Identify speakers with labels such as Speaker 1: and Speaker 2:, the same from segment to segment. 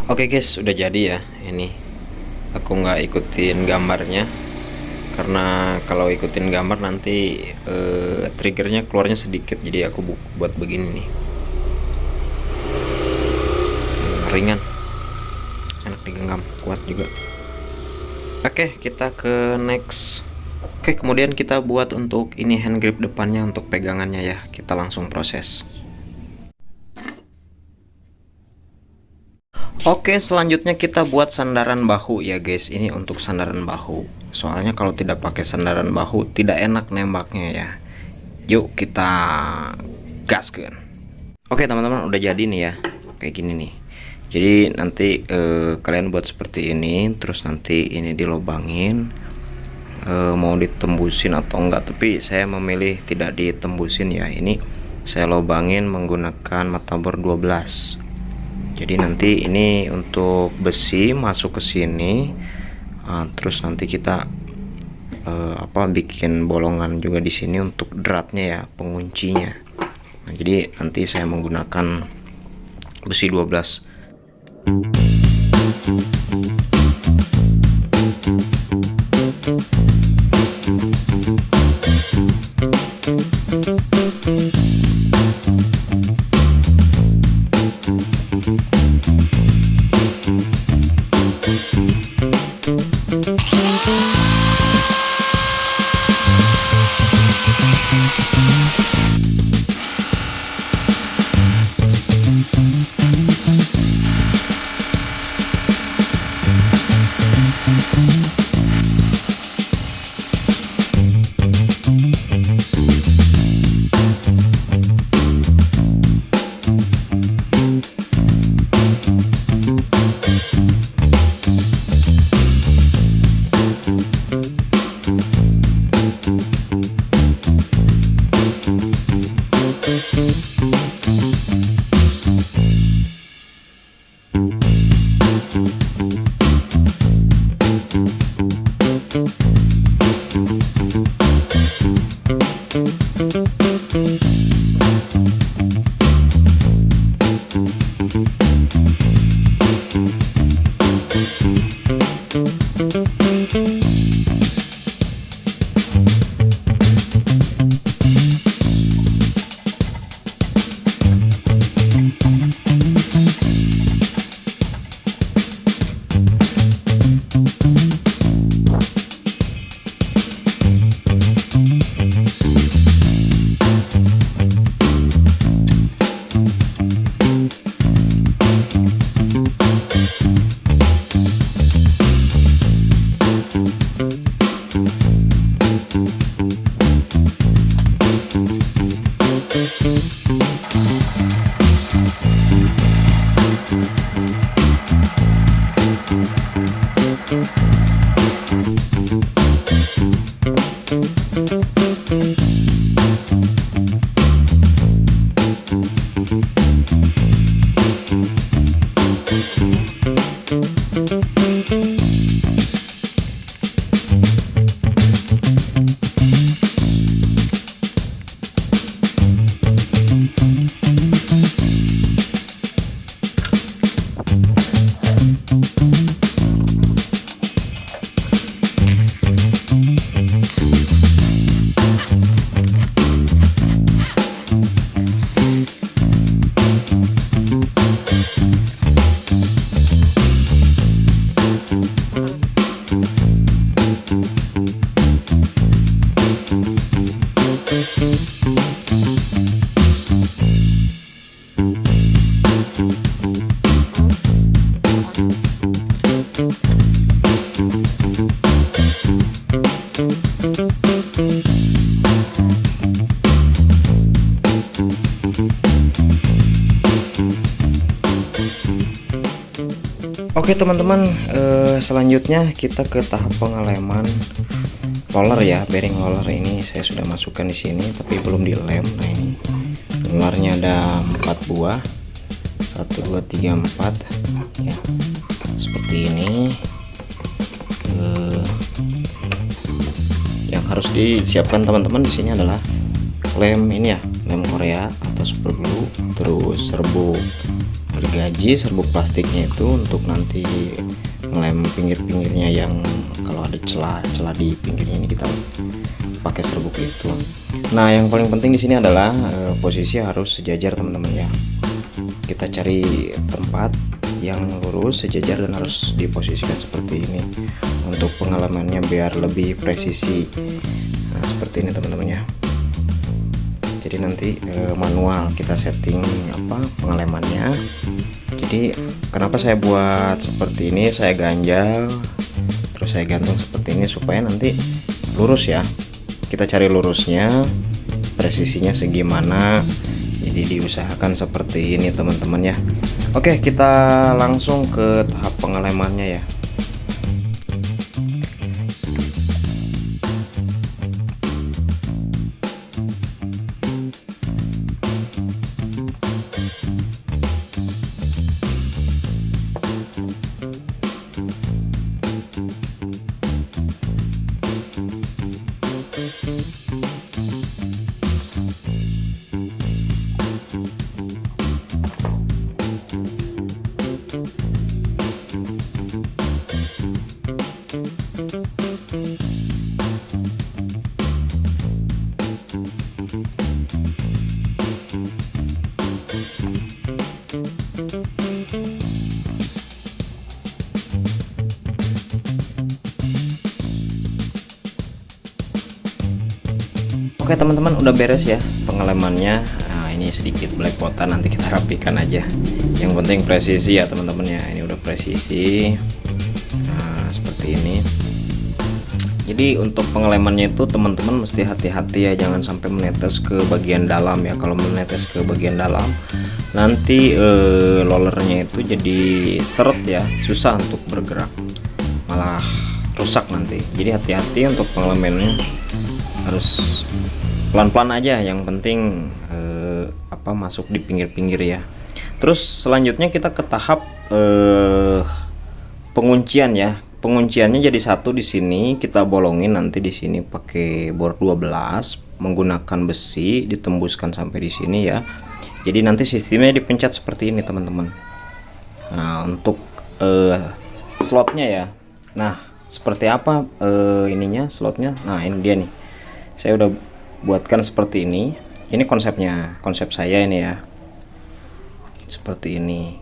Speaker 1: Oke guys, udah jadi ya. Ini aku nggak ikutin gambarnya karena kalau ikutin gambar nanti triggernya keluarnya sedikit, jadi aku buat begini nih. Ringan, enak digenggam, kuat juga. Oke, kita ke next. Oke, kemudian kita buat untuk ini hand grip depannya untuk pegangannya ya. Kita langsung proses. Oke, selanjutnya kita buat sandaran bahu ya guys. Ini untuk sandaran bahu. Soalnya kalau tidak pakai sandaran bahu tidak enak nembaknya ya. Yuk kita gaskan. Oke teman-teman, udah jadi nih ya. Kayak gini nih. Jadi nanti kalian buat seperti ini, terus nanti ini dilobangin. Mau ditembusin atau enggak, tapi saya memilih tidak ditembusin ya. Ini saya lobangin menggunakan matabor 12. Jadi nanti ini untuk besi masuk ke sini, terus nanti kita bikin bolongan juga di sini untuk dratnya ya, penguncinya. Nah, jadi nanti saya menggunakan besi 12. Oke teman-teman, selanjutnya kita ke tahap pengeleman roller ya. Bearing roller ini saya sudah masukkan di sini tapi belum dilem. Nah, ini rollernya ada 4 buah, 1 2 3 4 ya, seperti ini. Yang harus disiapkan teman-teman di sini adalah lem ini ya, lem Korea atau super glue, terus serbuk gergaji, serbuk plastiknya itu untuk nanti ngelem pinggir-pinggirnya yang kalau ada celah-celah di pinggirnya ini kita pakai serbuk itu. Nah, yang paling penting di sini adalah posisi harus sejajar teman-teman ya. Kita cari tempat yang lurus, sejajar, dan harus diposisikan seperti ini untuk pengalamannya biar lebih presisi. Nah, seperti ini teman-teman ya. Jadi nanti manual kita setting pengalemannya. Jadi kenapa saya buat seperti ini, saya ganjal terus saya gantung seperti ini supaya nanti lurus ya. Kita cari lurusnya, presisinya segimana, jadi diusahakan seperti ini teman-teman ya. Oke, kita langsung ke tahap pengalemannya ya. Oke teman-teman, udah beres ya pengalemannya. Nah, ini sedikit belepotan, nanti kita rapikan aja. Yang penting presisi ya teman-teman ya. Ini udah presisi. Nah, seperti ini. Jadi untuk pengelemannya itu teman-teman mesti hati-hati ya, jangan sampai menetes ke bagian dalam ya. Kalau menetes ke bagian dalam, nanti rollernya itu jadi seret ya, susah untuk bergerak, malah rusak nanti. Jadi hati-hati untuk pengelemannya, harus pelan-pelan aja, yang penting masuk di pinggir-pinggir ya. Terus selanjutnya kita ke tahap penguncian ya. Pengunciannya jadi satu di sini, kita bolongin nanti di sini pakai bor 12 menggunakan besi, ditembuskan sampai di sini ya. Jadi nanti sistemnya dipencet seperti ini teman-teman. Nah, untuk slotnya ya. Nah, seperti apa ininya slotnya? Nah, ini dia nih. Saya udah buatkan seperti ini. Ini konsepnya, konsep saya ini ya, seperti ini.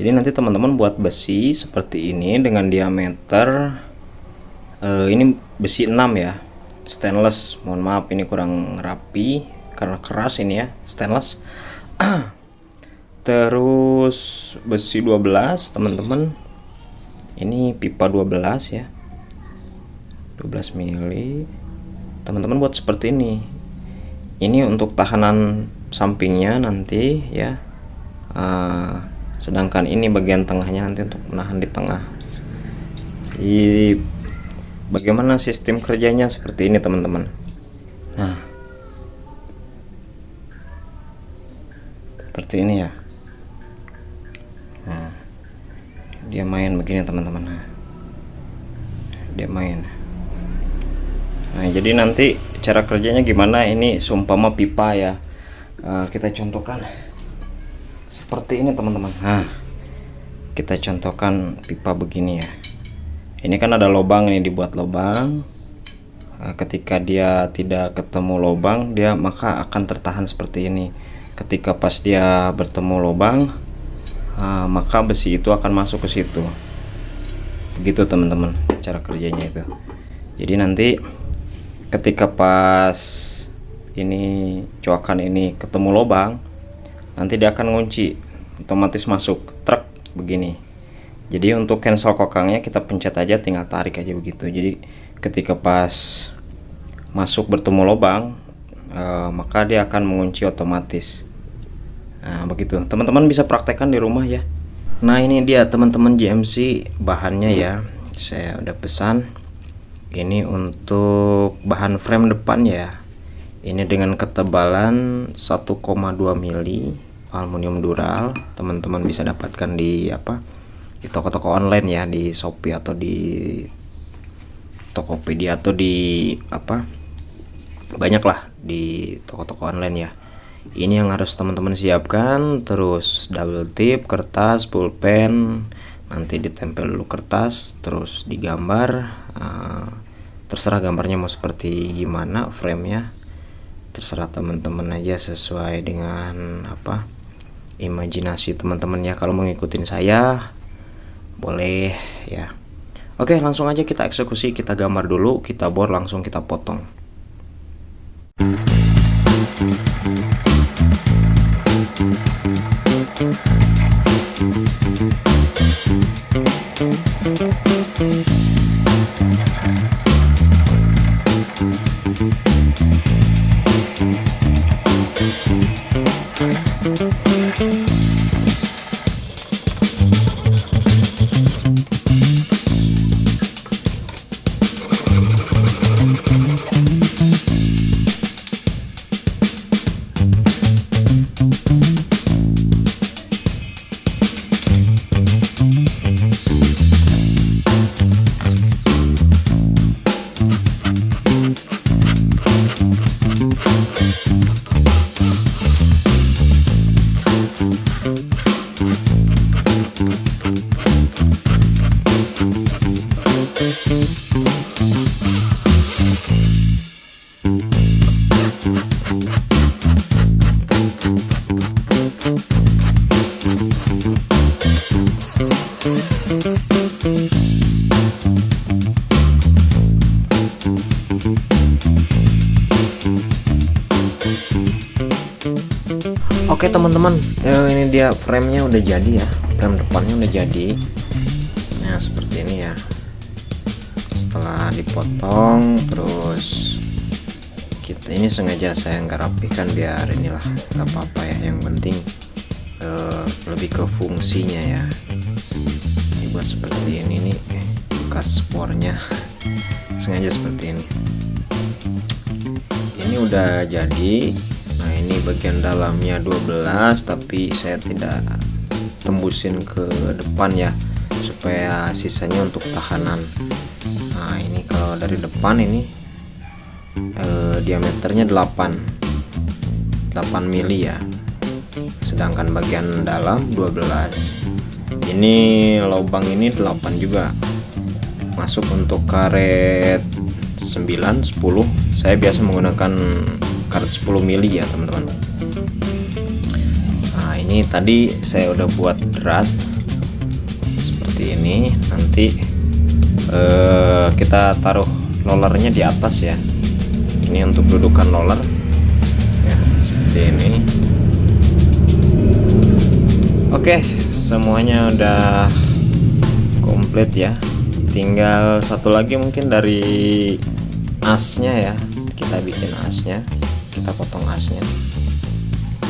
Speaker 1: Jadi nanti teman-teman buat besi seperti ini dengan diameter ini besi 6 ya, stainless. Mohon maaf ini kurang rapi karena keras ini ya, stainless. Terus besi 12 teman-teman, ini pipa 12 ya, 12 mili. Teman-teman buat seperti ini. Ini untuk tahanan sampingnya nanti ya. Sedangkan ini bagian tengahnya nanti untuk menahan di tengah. Jadi bagaimana sistem kerjanya seperti ini teman-teman. Nah, seperti ini ya. Nah, dia main begini teman-teman. Nah, dia main. Nah, jadi nanti cara kerjanya gimana, ini seumpama pipa ya. Kita contohkan seperti ini teman-teman. Nah, kita contohkan pipa begini ya. Ini kan ada lubang, ini dibuat lubang. Ketika dia tidak ketemu lubang, dia maka akan tertahan seperti ini. Ketika pas dia bertemu lubang, maka besi itu akan masuk ke situ. Begitu teman-teman cara kerjanya itu. Jadi nanti ketika pas ini coakan ini ketemu lubang, nanti dia akan ngunci, otomatis masuk truk begini. Jadi untuk cancel kokangnya kita pencet aja, tinggal tarik aja begitu. Jadi ketika pas masuk bertemu lubang, maka dia akan mengunci otomatis. Nah begitu, teman-teman bisa praktekkan di rumah ya. Nah ini dia teman-teman GMC bahannya ya, saya udah pesan. Ini untuk bahan frame depan ya. Ini dengan ketebalan 1,2 mili aluminium dural. Teman-teman bisa dapatkan di di toko-toko online ya, di Shopee atau di Tokopedia atau di banyak lah di toko-toko online ya. Ini yang harus teman-teman siapkan. Terus double tip, kertas, pulpen, nanti ditempel dulu kertas, terus digambar. Terserah gambarnya mau seperti gimana, framenya terserah teman-teman aja, sesuai dengan apa imajinasi teman-teman ya. Kalau mau ngikutin saya boleh ya. Oke, langsung aja kita eksekusi. Kita gambar dulu, kita bor, langsung kita potong. Oke teman-teman, ini dia framenya udah jadi ya, frame depannya udah jadi. Nah seperti ini ya. Setelah dipotong, terus kita ini sengaja saya nggak rapikan biar inilah, nggak apa-apa ya. Yang penting lebih ke fungsinya ya. Dibuat seperti ini nih, bekas spornya sengaja seperti ini. Ini udah jadi. Nah ini bagian dalamnya 12, tapi saya tidak tembusin ke depan ya, supaya sisanya untuk tahanan. Nah ini kalau dari depan ini diameternya 8 mili ya, sedangkan bagian dalam 12. Ini lubang ini 8 juga, masuk untuk karet 9, 10. Saya biasa menggunakan karet 10 mili ya teman-teman. Nah ini tadi saya udah buat drat seperti ini. Nanti kita taruh rollernya di atas ya. Ini untuk dudukan roller ya, seperti ini. Oke, semuanya udah komplit ya. Tinggal satu lagi mungkin dari asnya ya. Kita bikin asnya, kita potong asnya.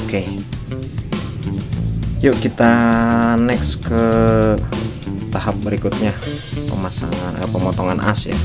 Speaker 1: Oke, yuk kita next ke tahap berikutnya, pemotongan as ya.